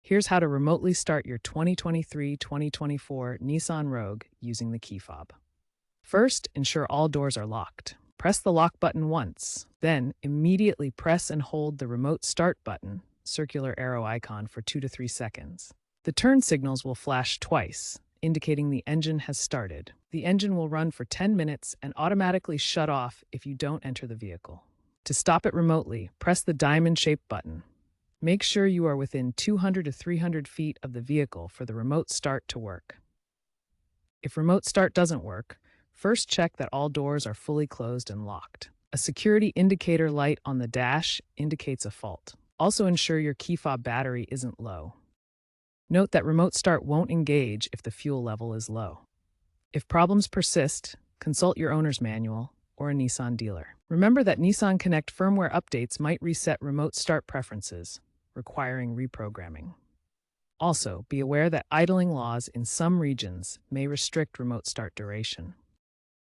Here's how to remotely start your 2023-2024 Nissan Rogue using the key fob. First, ensure all doors are locked. Press the lock button once, then immediately press and hold the remote start button, circular arrow icon, for 2 to 3 seconds. The turn signals will flash twice, indicating the engine has started. The engine will run for 10 minutes and automatically shut off if you don't enter the vehicle. To stop it remotely, press the diamond-shaped button. Make sure you are within 200 to 300 feet of the vehicle for the remote start to work. If remote start doesn't work, first check that all doors are fully closed and locked. A security indicator light on the dash indicates a fault. Also ensure your key fob battery isn't low. Note that remote start won't engage if the fuel level is low. If problems persist, consult your owner's manual or a Nissan dealer. Remember that Nissan Connect firmware updates might reset remote start preferences, requiring reprogramming. Also, be aware that idling laws in some regions may restrict remote start duration.